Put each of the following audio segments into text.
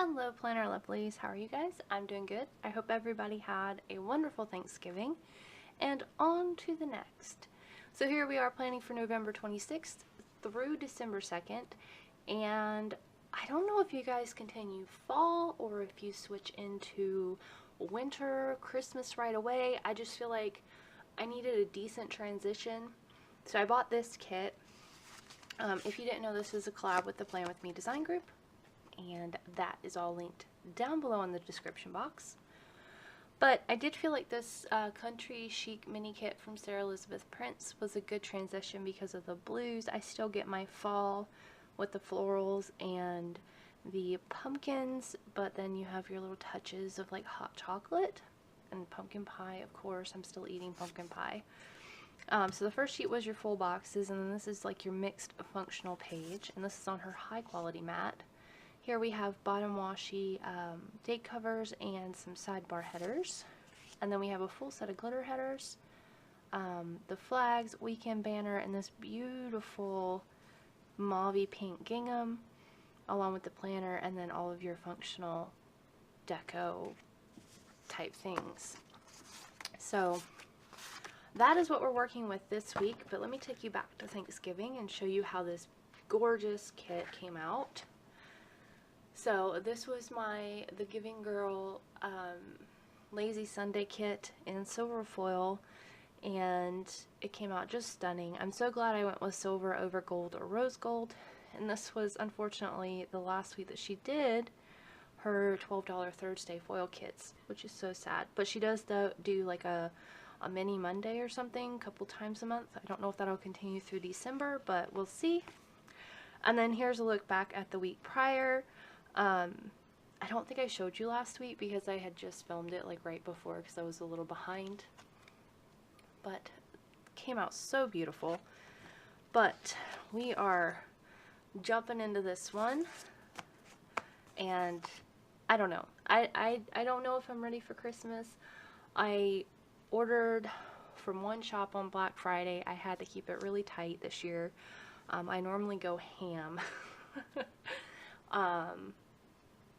Hello planner lovelies, how are you guys? I'm doing good. I hope everybody had a wonderful Thanksgiving, and on to the next. So here we are planning for November 26th through December 2nd, and I don't know if you guys continue fall or if you switch into winter, Christmas right away. I just feel like I needed a decent transition, so I bought this kit. If you didn't know, this is a collab with the Plan With Me design group, and that is all linked down below in the description box. But I did feel like this country chic mini kit from SaraElizabethPrints was a good transition because of the blues. I still get my fall with the florals and the pumpkins, but then you have your little touches of like hot chocolate and pumpkin pie. Of course, I'm still eating pumpkin pie. So the first sheet was your full boxes, and then this is like your mixed functional page, and this is on her high quality mat. Here we have bottom washi date covers and some sidebar headers, and then we have a full set of glitter headers, the flags, weekend banner, and this beautiful mauve pink gingham along with the planner, and then all of your functional deco type things. So that is what we're working with this week, but let me take you back to Thanksgiving and show you how this gorgeous kit came out. So this was the Giving Girl Lazy Sunday kit in silver foil, and it came out just stunning. I'm so glad I went with silver over gold or rose gold, and this was unfortunately the last week that she did her $12 Thursday foil kits, which is so sad. But she does do like a mini Monday or something a couple times a month. I don't know if that'll continue through December, but we'll see. And then here's a look back at the week prior. I don't think I showed you last week because I had just filmed it like right before because I was a little behind, but it came out so beautiful. But we are jumping into this one, and I don't know. I don't know if I'm ready for Christmas. I ordered from one shop on Black Friday. I had to keep it really tight this year. I normally go ham.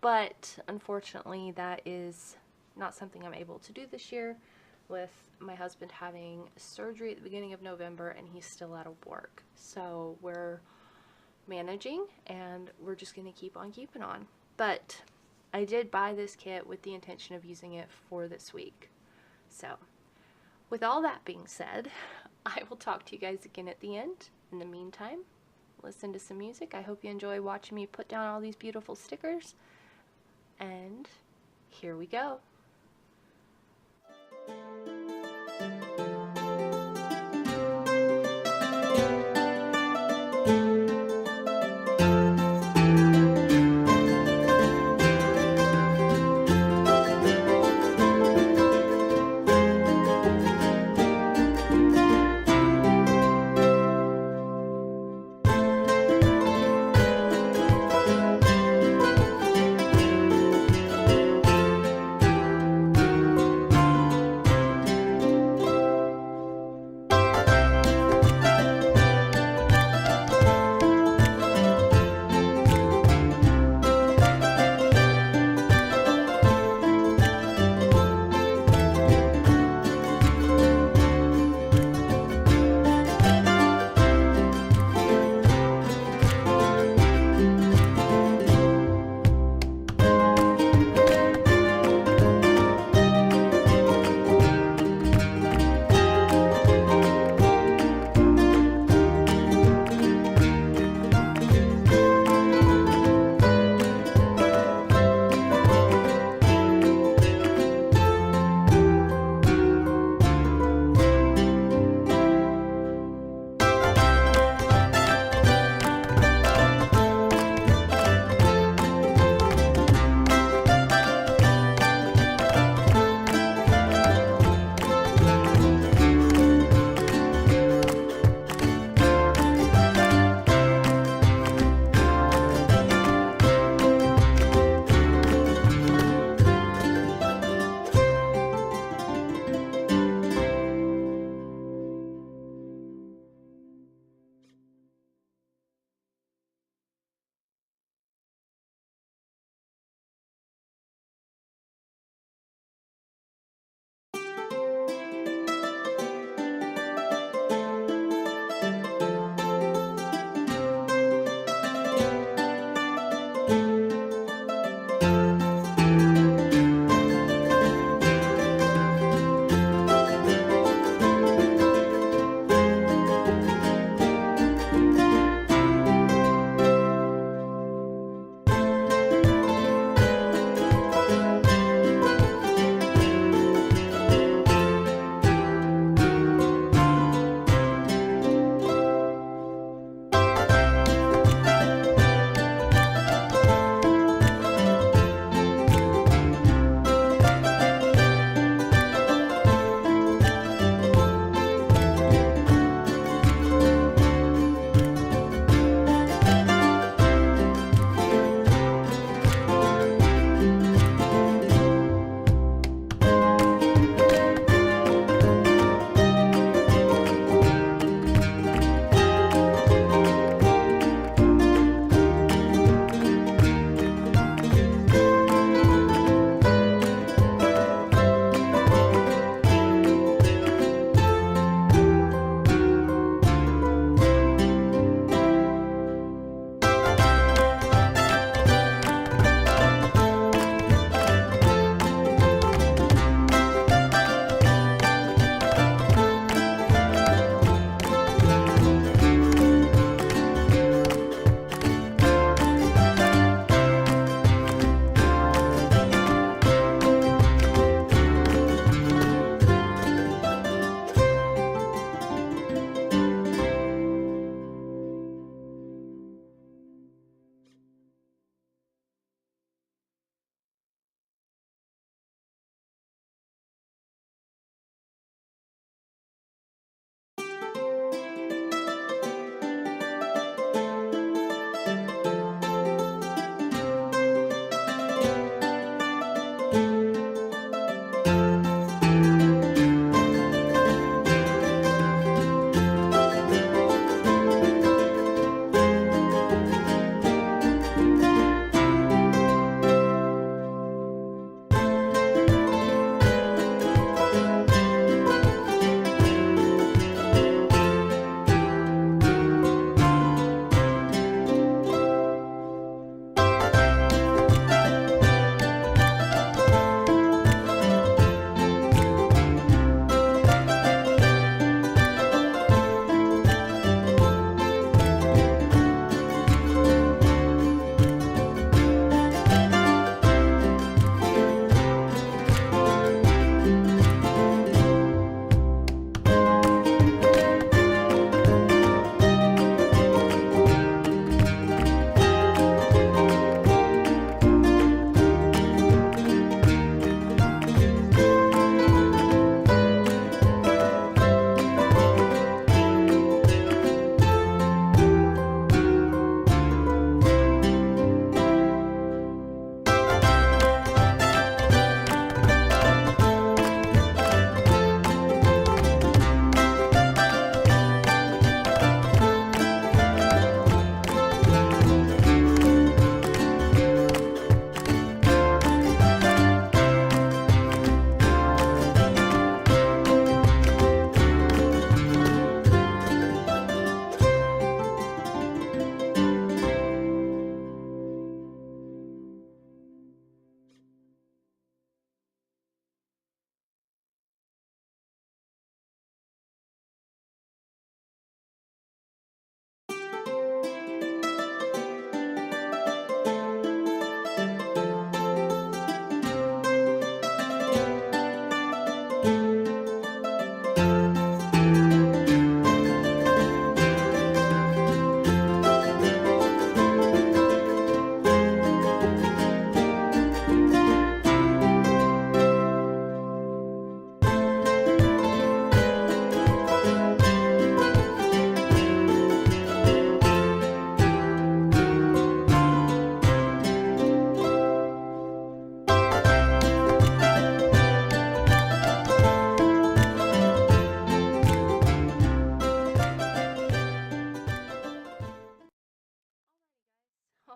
But unfortunately that is not something I'm able to do this year, with my husband having surgery at the beginning of November and he's still out of work. So we're managing, and we're just going to keep on keeping on. But I did buy this kit with the intention of using it for this week. So with all that being said, I will talk to you guys again at the end. In the meantime, listen to some music. I hope you enjoy watching me put down all these beautiful stickers. And here we go.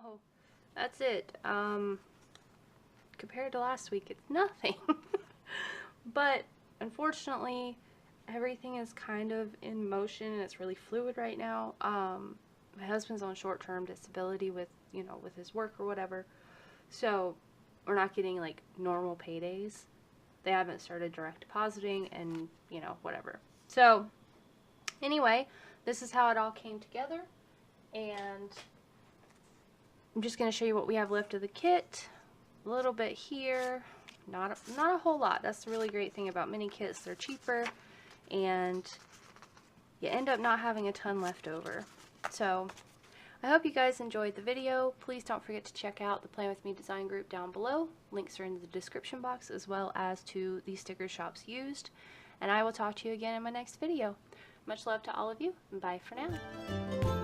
So that's it. Compared to last week, it's nothing. But unfortunately, everything is kind of in motion and it's really fluid right now. My husband's on short-term disability with, you know, with his work or whatever. So we're not getting like normal paydays. They haven't started direct depositing and, you know, whatever. So anyway, this is how it all came together. And I'm just going to show you what we have left of the kit. A little bit here. Not a whole lot. That's the really great thing about mini kits. They're cheaper and you end up not having a ton left over. So I hope you guys enjoyed the video. Please don't forget to check out the Plan With Me design group down below. Links are in the description box, as well as to the sticker shops used. And I will talk to you again in my next video. Much love to all of you, and bye for now.